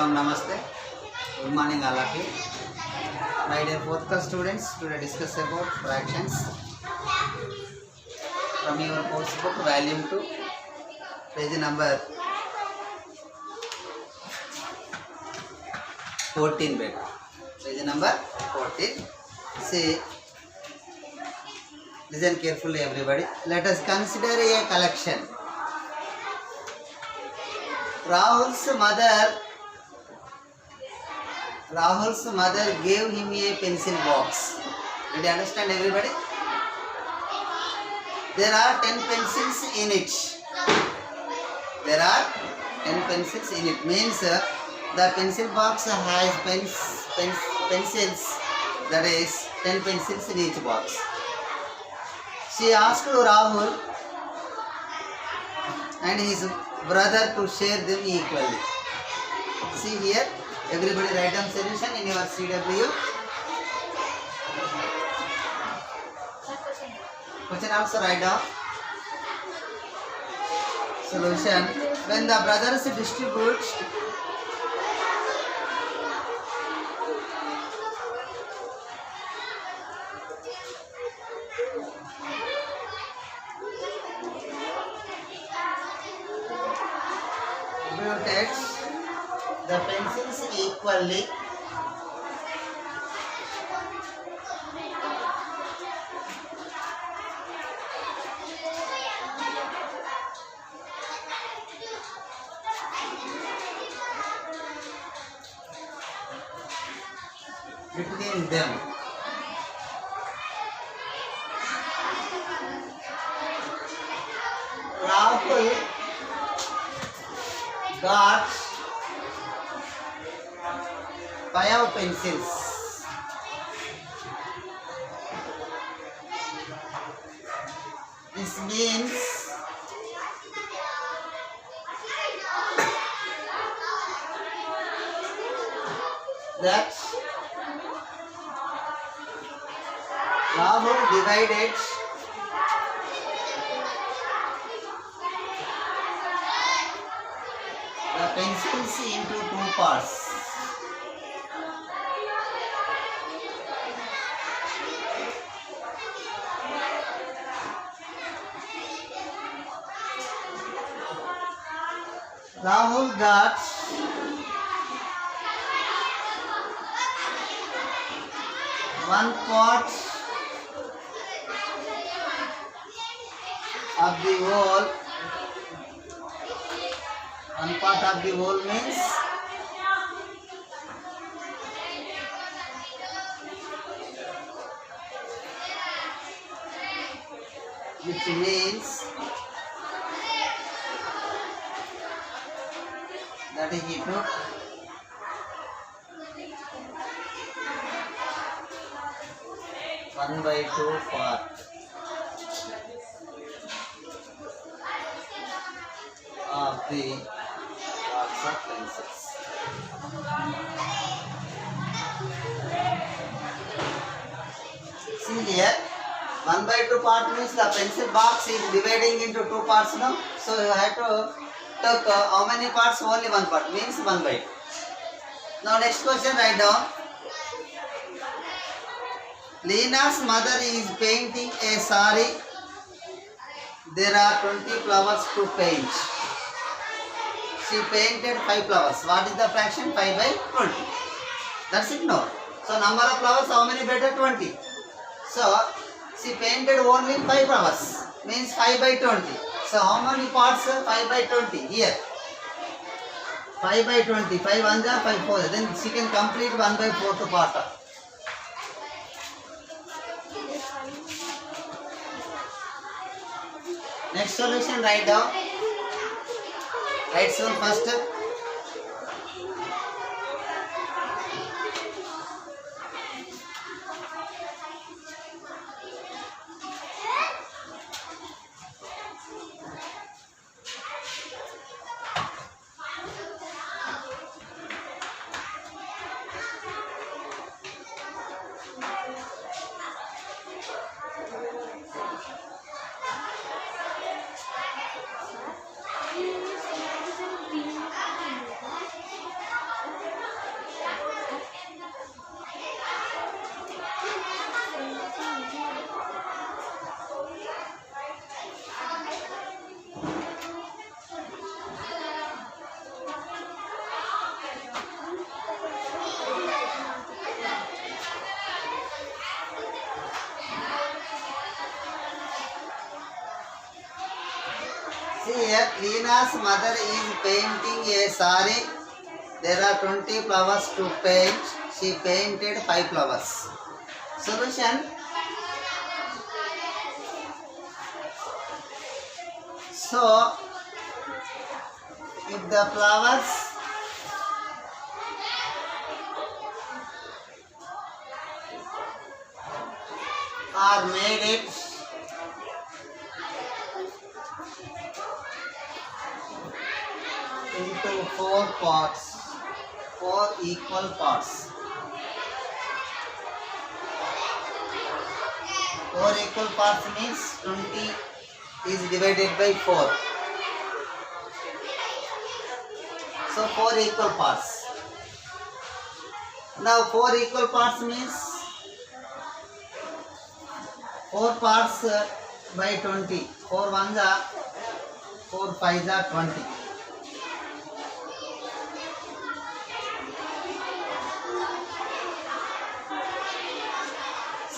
Salam, Namaste. Good morning, all of you. My dear fourth class students, today discuss about fractions from your course book, volume 2, page number 14. Beta. Page number 14. See, listen carefully, everybody. Let us consider a collection. Rahul's mother gave him a pencil box. Did you understand, everybody? There are 10 pencils in it. There are 10 pencils in it. Means the pencil box has pencils. That is 10 pencils in each box. She asked Rahul and his brother to share them equally. See here, everybody write down solution in your CW. Question also write down. Solution. When the brothers distribute the pencils equally, between them, Rahul got 5 pencils. This means that Rahul divided the pencils into 2 parts. Rahul got 1 part of the whole. 1 part of the whole means that he took 1/2 part of the box of pencils. See here, 1/2 part means the pencil box is dividing into 2 parts now. So you have to take how many parts? Only 1 part, means 1/2. Now next question, write down. Leena's mother is painting a saree. There are 20 flowers to paint. She painted 5 flowers. What is the fraction? 5/20. That's it, no? So number of flowers, how many better? 20. So she painted only 5 flowers. Means 5/20. So how many parts? 5/20. Here 5/20. 5 1 5 4. Then she can complete 1/4 part. Next solution, write down. Write down first. See here, Leena's mother is painting a saree. There are 20 flowers to paint. She painted 5 flowers. Solution. So, if the flowers are made it into 4 parts, 4 equal parts. 4 equal parts means 20 is divided by 4. So 4 equal parts. Now 4 equal parts means 4 parts by 20. 4 ones are 4 fives are 20.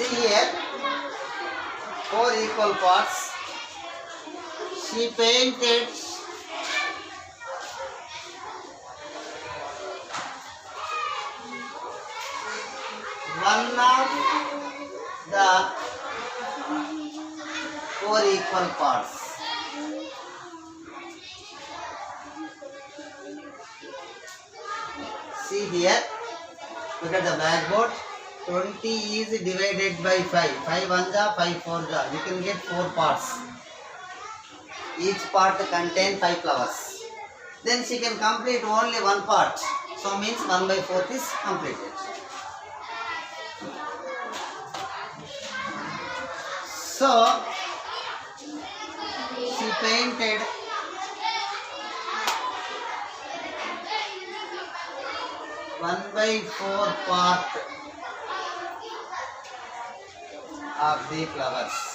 See here, 4 equal parts. She painted one of the 4 equal parts. See here, look at the blackboard. 20 is divided by 5. 5 ones are 5 fours are. You can get 4 parts. Each part contains 5 flowers. Then she can complete only one part. So means 1 by 4 is completed. So she painted one by 4 part of the flowers.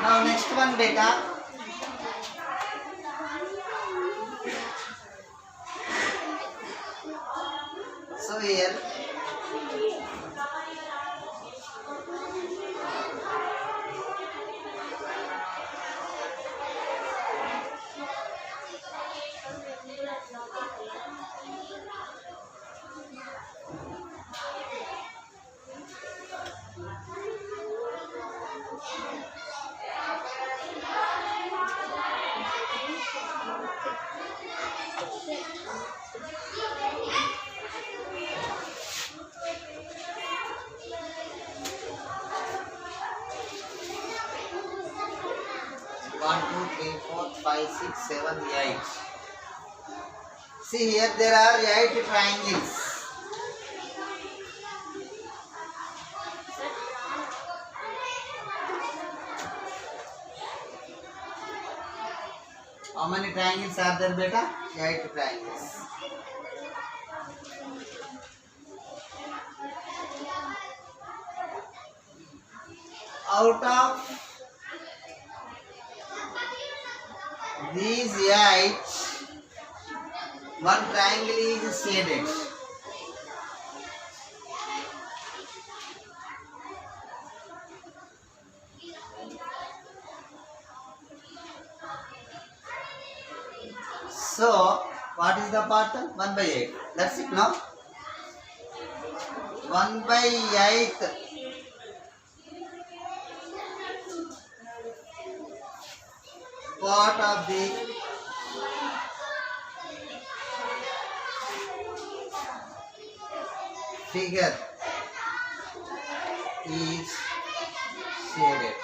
Now next one beta. So here one, two, three, four, five, six, seven, 8. See here there are 8 triangles. How many triangles are there beta? 8 triangles. Out of these 8, one triangle is shaded. So, what is the part? 1 by 8. That's it now. 1 by 8 part of the figure is shaded.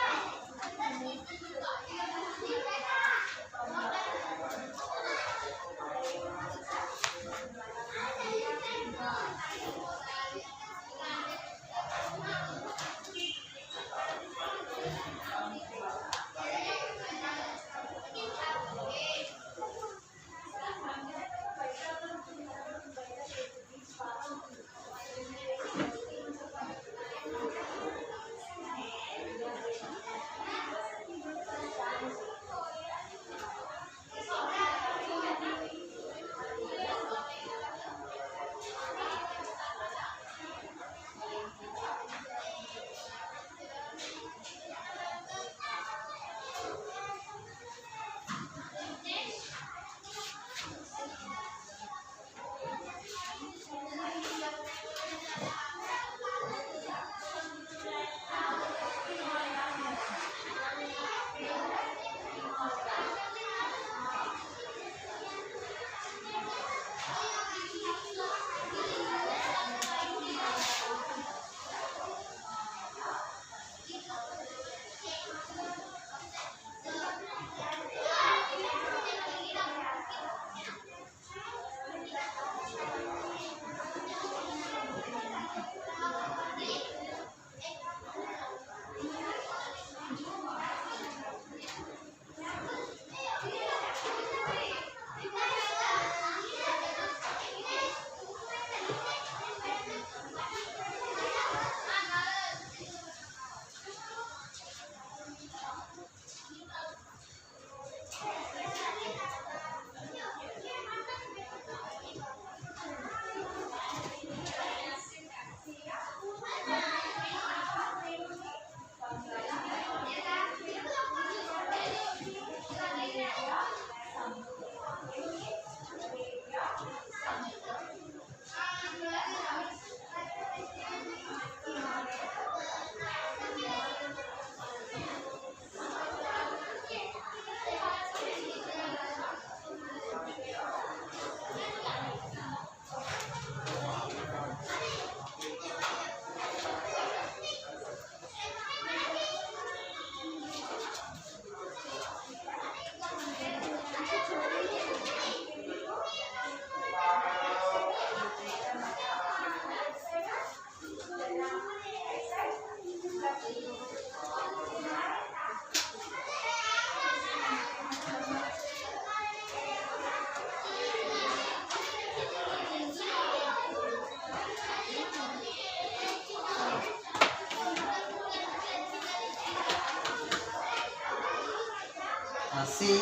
See,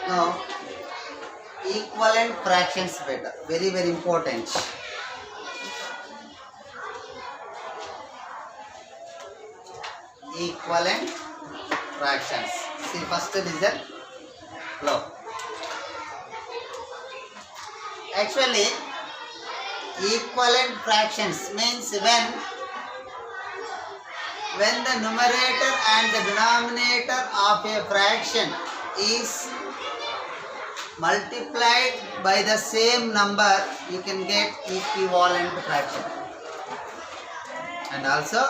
now equivalent fractions better, very important. Equivalent fractions. See, first result below. Actually, equivalent fractions means when the numerator and the denominator of a fraction is multiplied by the same number, you can get equivalent fraction. And also,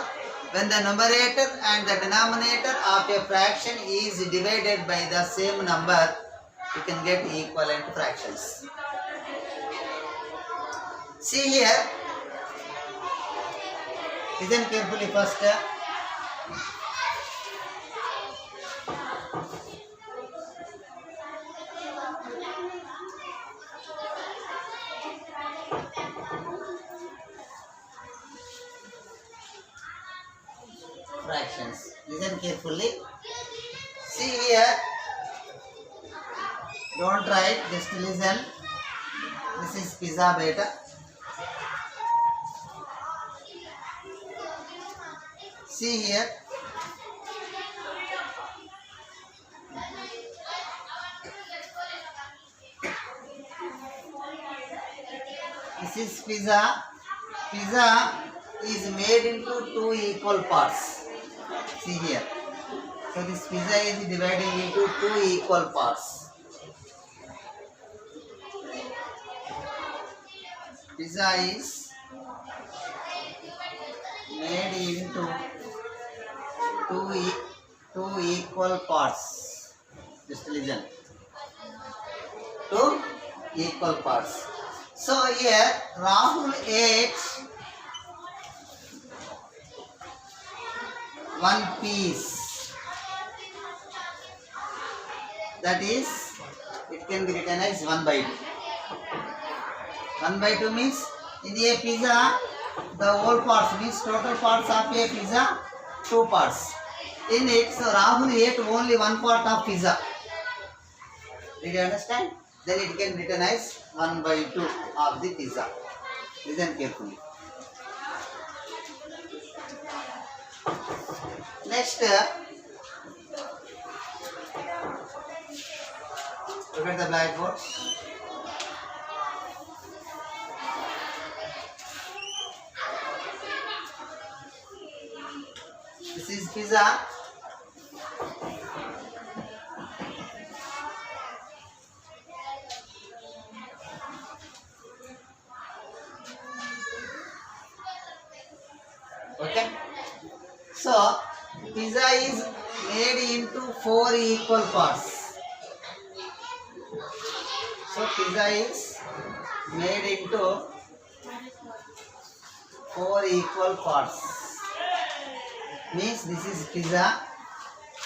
when the numerator and the denominator of a fraction is divided by the same number, you can get equivalent fractions. See here, listen carefully first. fractions. Listen carefully. See here. Don't write, just listen. This is pizza beta. See here. This is pizza. Pizza is made into two equal parts. See here. So this pizza is divided into two equal parts. Pizza is made into two equal parts. Just listen. Two equal parts. So here Rahul ate one piece. That is, it can be written as 1 by 2. 1 by 2 means in a pizza, the whole parts means total parts of a pizza, 2 parts. In it, so Rahul ate only one part of pizza. Did you understand? Then it can be written as 1 by 2 of the pizza. Listen carefully. Next, look at the blackboard. This is pizza. Okay. So, pizza is made into 4 equal parts. So, pizza is made into 4 equal parts. Means this is pizza.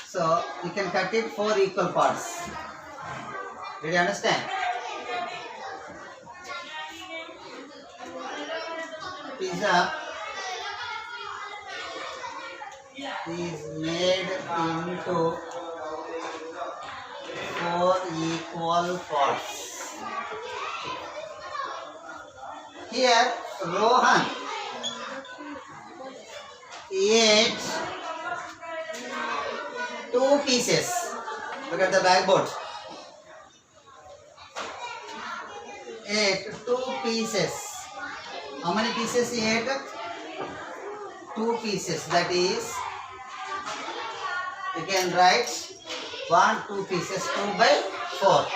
So, you can cut it 4 equal parts. Did you understand? Pizza is made into 4 equal parts. Here Rohan ate 2 pieces. Look at the blackboard. Ate 2 pieces. How many pieces he ate? 2 pieces. That is, you can write 2 pieces, 2 by 4.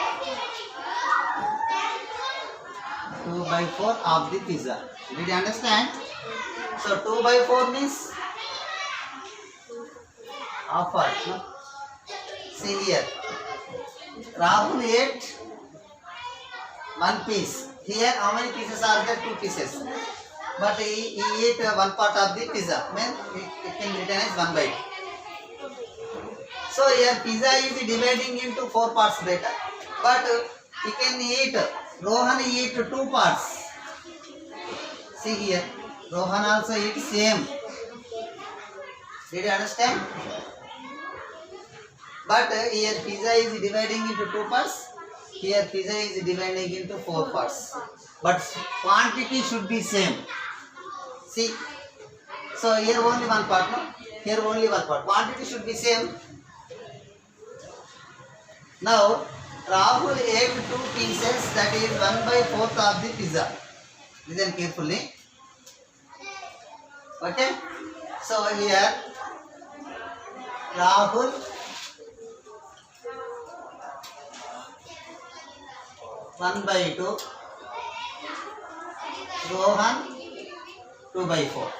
2 by 4 of the pizza. Did you understand? So 2 by 4 means half part. No? See here. Rahul ate 1 piece. Here how many pieces are there? 2 pieces. But he ate 1 part of the pizza. Means it can be written as 1 by 2. So here pizza is dividing into 4 parts better. But he can eat, Rohan eat 2 parts. See here, Rohan also eat same. Did you understand? But here pizza is dividing into 2 parts. Here pizza is dividing into 4 parts. But quantity should be same. See, so here only 1 part, no? Here only 1 part. Quantity should be same. Now, Rahul ate 2 pieces, that is 1 by 4th of the pizza. Listen carefully. Okay? So here, Rahul one by 2, Rohan 2 by 4.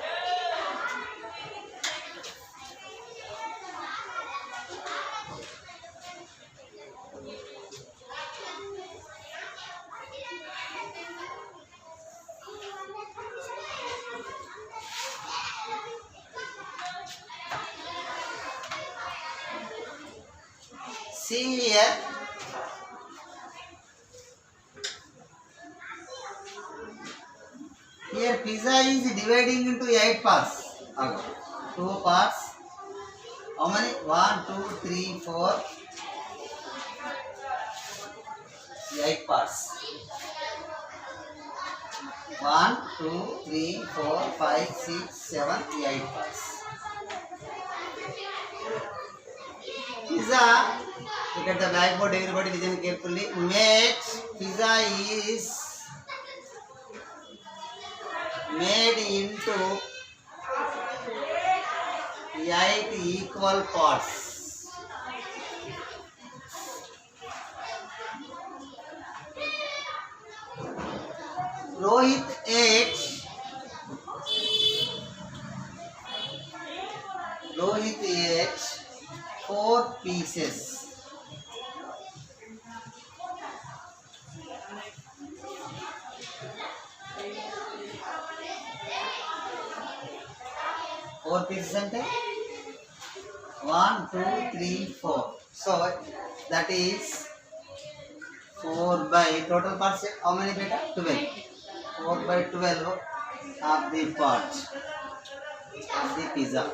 See here, here pizza is dividing into 8 parts. Okay. 2 parts, How many? 1, 2, 3, 4, 8 parts. 1, 2, 3, 4, 5, 6, 7, 8 parts. Pizza. Look at the blackboard. Everybody listen carefully. Pizza is made into 8 equal parts. Rohit ate 4 pieces. Four pieces ante 1, 2, 3, 4. So that is 4 by total parts. How many beta? 12. 4 by 12 of the part of the pizza.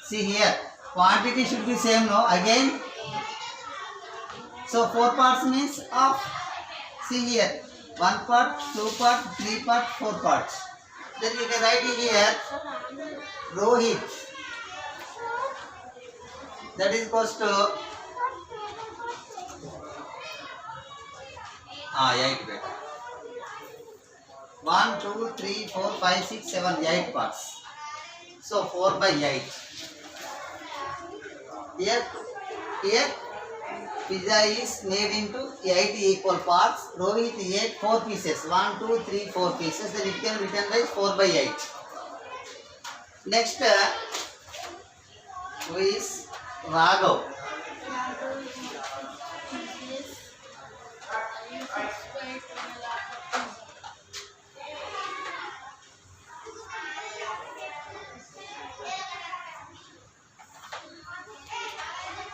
See here, quantity should be same, no? Again, so 4 parts means of. See here, 1 part, 2 part, 3 part, 4 parts. Then you can write it here, Rohit. That is equals to 8 beta. 1, 2, 3, 4, 5, 6, 7, 8 parts. So 4 by 8. Here pizza is made into 8 equal parts. Rohit ate 4 pieces. 1, 2, 3, 4 pieces. Then it can be written as 4 by 8. Next, who is Raghav?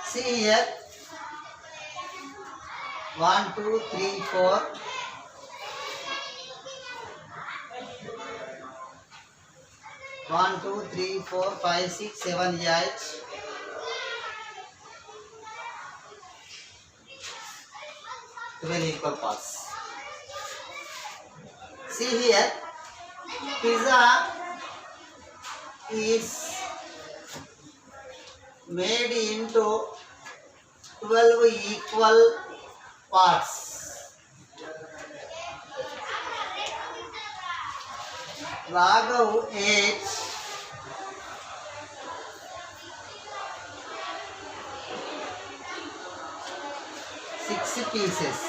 See here, 1, 2, 3, 4. 1, 2, 3, 4, 5, 6, 7, 8. 12 equal parts. See here, pizza is made into 12 equal parts. Raghav ate 6 pieces.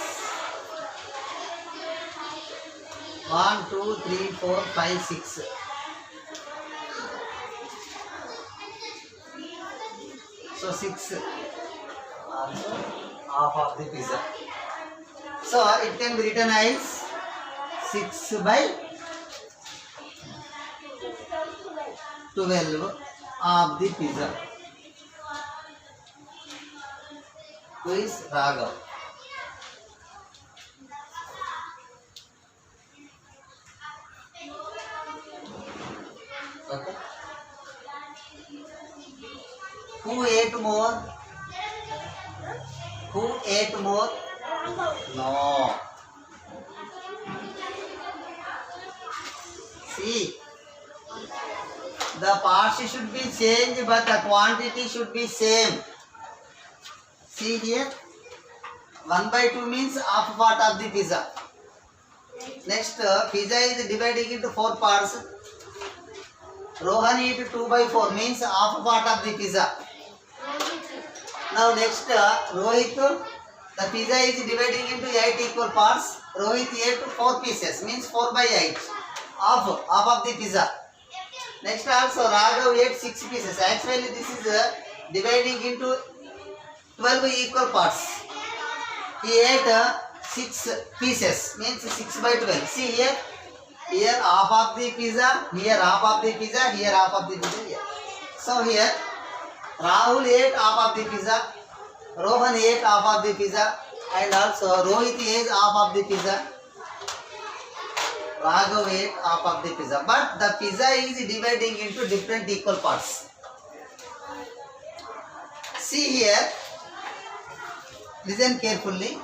1, 2, 3, 4, 5, 6. So 6 also half of the pizza. So it can be written as 6 by 12 of the pizza. Who is Raghav? Okay. Who ate more? Who ate more? No. See, the parts should be changed, but the quantity should be same. See here, 1 by 2 means half part of the pizza. Next, pizza is divided into 4 parts. Rohan eat 2 by 4 means half part of the pizza. Now next, Rohit, the pizza is dividing into 8 equal parts. Rohit ate 4 pieces means 4 by 8. Half of the pizza. Next also Raghav ate 6 pieces. Actually this is dividing into 12 equal parts. He ate 6 pieces means 6 by 12. See here. Here half of the pizza, here half of the pizza, here half of the pizza, here. So here Rahul ate half of the pizza, Rohan ate half of the pizza, and also Rohit ate half of the pizza, Raghav ate half of the pizza. But the pizza is dividing into different equal parts. See here, listen carefully.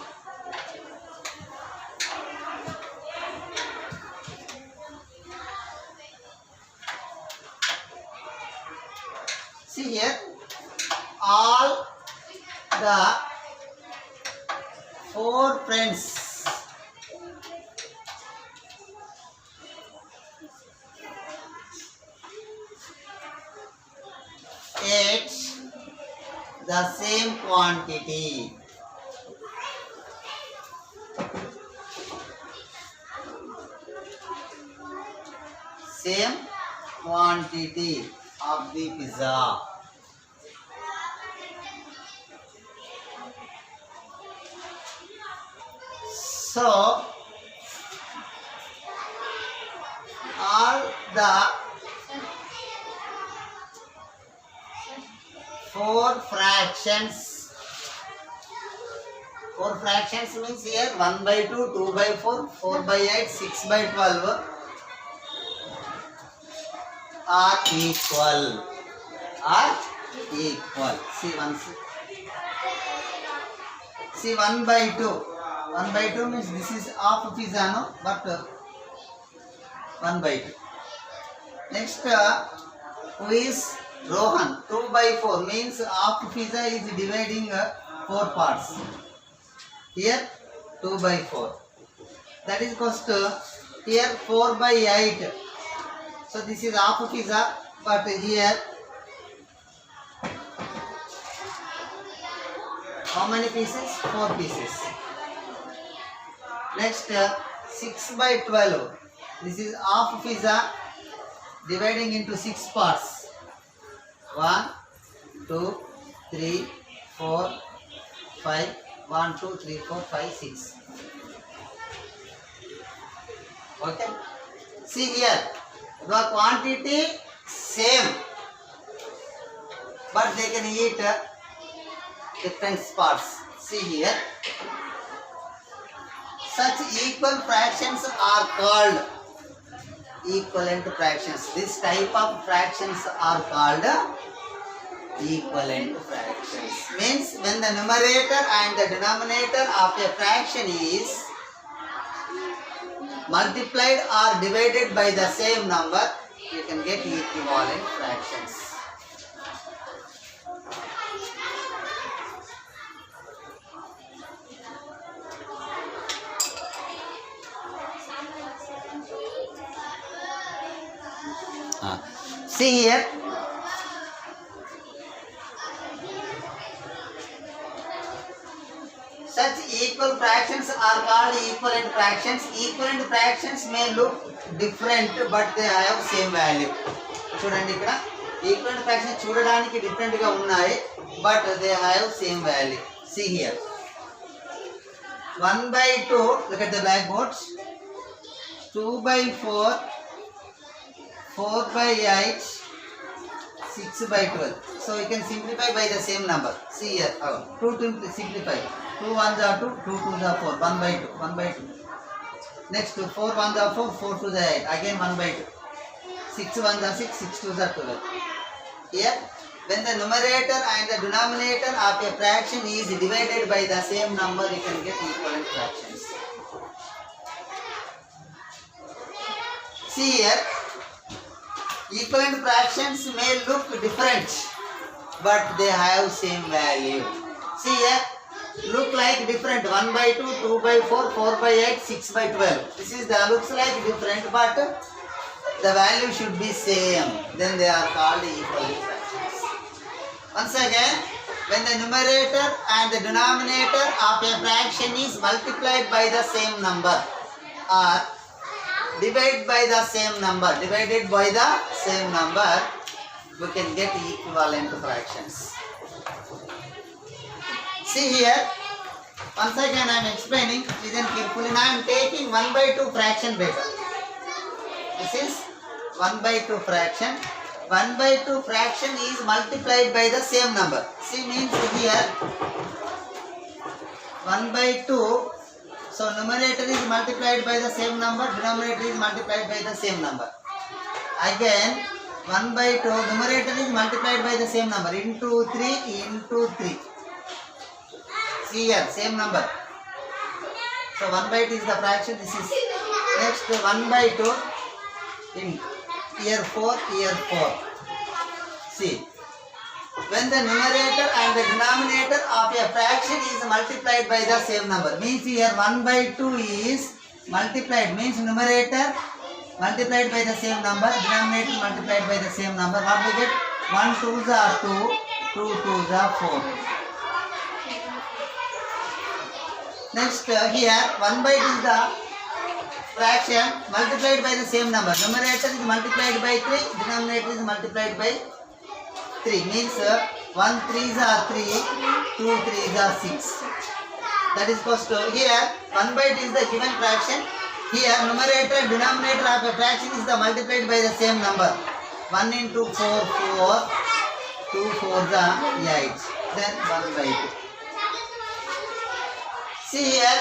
See here, all the 4 friends ate the same quantity. Same quantity of the pizza. So, all the 4 fractions. 4 fractions means here 1 by 2, 2 by 4, 4 by 8, 6 by 12 are equal. Are equal. See once. See 1 by 2. 1 by 2 means this is half pizza, no? But 1 by 2. Next, who is Rohan? 2 by 4 means half pizza is dividing 4 parts. Here 2 by 4. That is equals to here 4 by 8. So this is half pizza, but here how many pieces? 4 pieces. Next 6 by 12. This is half pizza dividing into 6 parts. 1, 2, 3, 4, 5. 1, 2, 3, 4, 5, 6. Okay. See here, the quantity same, but they can eat different parts. See here, such equal fractions are called equivalent fractions. This type of fractions are called equivalent fractions. Means when the numerator and the denominator of a fraction is multiplied or divided by the same number, you can get equivalent fractions. See here, such equal fractions are called equivalent fractions. Equivalent fractions may look different, but they have same value. చూడండి ఇక్కడ equivalent fractions చూడడానికి different గా ఉన్నాయి, but they have same value. See here, 1 by 2, look at the blackboard. 2 by 4, 4 by 8, 6 by 12. So you can simplify by the same number. See here, 2 to simplify. 2 1s are 2, 2 2s are 4. 1 by 2, 1 by 2. Next 4 1s are 4, 4 2s are 8. Again 1 by 2. 6 1s are 6, 6 2s are 12. Here, when the numerator and the denominator of a fraction is divided by the same number, you can get equivalent fractions. See here, equivalent fractions may look different, but they have same value. See here, look like different. 1 by 2, 2 by 4, 4 by 8, 6 by 12. This is the looks like different, but the value should be same. Then they are called equivalent fractions. Once again, when the numerator and the denominator of a fraction is multiplied by the same number or divided by the same number, we can get equivalent fractions. See here, once again I am explaining, listen carefully. Now I am taking 1 by 2 fraction beta. This is 1 by 2 fraction. 1 by 2 fraction is multiplied by the same number. See means here 1 by 2. So numerator is multiplied by the same number, denominator is multiplied by the same number. Again 1 by 2, numerator is multiplied by the same number, into 3 into 3. See here, same number. So 1 by 2 is the fraction, this is next 1 by 2 in here 4, here 4. See, when the numerator and the denominator of a fraction is multiplied by the same number, means here 1 by 2 is multiplied, means numerator multiplied by the same number, denominator multiplied by the same number. What we get? 1 2s are 2, 2 2s are 4. Next here 1 by 2 is the fraction multiplied by the same number. Numerator is multiplied by 3, denominator is multiplied by 3. Means 1 3s are 3, 2 3s are 6. That is equals to here 1 by 2 is the given fraction. Here numerator and denominator of a fraction is the multiplied by the same number. 1 into 4 4, 2 4s are 8. Then 1 by 2. See here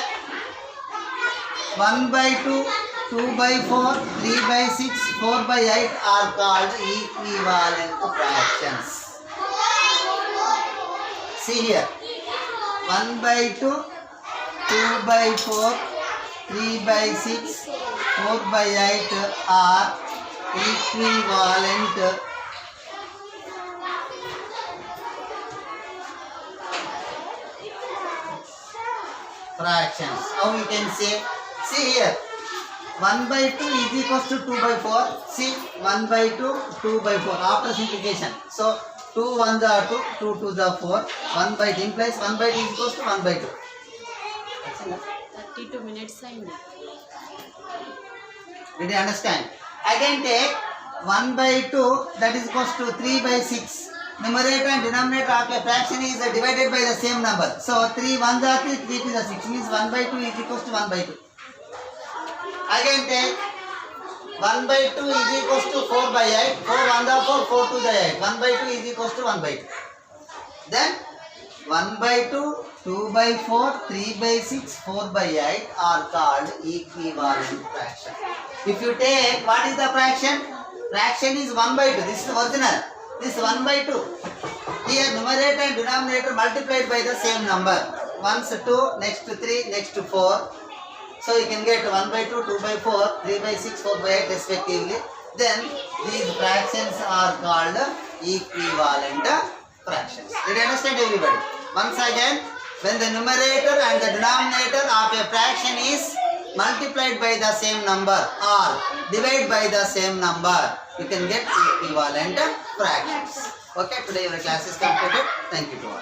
1 by 2, 2 by 4, 3 by 6, 4 by 8 are called equivalent fractions. See here 1 by 2, 2 by 4, 3 by 6, 4 by 8 are equivalent fractions. How we can say? See here 1 by 2 is equals to 2 by 4. See 1 by 2, 2 by 4 after simplification. So 2 1s are 2, 2 2s are 4. 1 by 2 implies 1 by 2 is equals to 1 by 2. 32 minutes aindi. Did you understand? Again take 1 by 2, that is equals to 3 by 6. Numerator and denominator of a fraction is divided by the same number. So 3 1s are 3, 3 2s are 6. Means 1 by 2 is equals to 1 by 2. Again take 1 by 2 is equals to 4 by 8. 4 1s are 4, 4 2s are 8. 1 by 2 is equals to 1 by 2. Then 1 by 2, 2 by 4, 3 by 6, 4 by 8 are called equivalent fraction. If you take, what is the fraction? Fraction is 1 by 2. This is the original. This is 1 by 2. Here numerator and denominator multiplied by the same number. Once 2, next 3, next 4. So you can get 1 by 2, 2 by 4, 3 by 6, 4 by 8 respectively. Then these fractions are called equivalent fractions. Did you understand everybody? Once again, when the numerator and the denominator of a fraction is multiplied by the same number or divided by the same number, you can get equivalent fractions. Okay, today your class is completed. Thank you to all.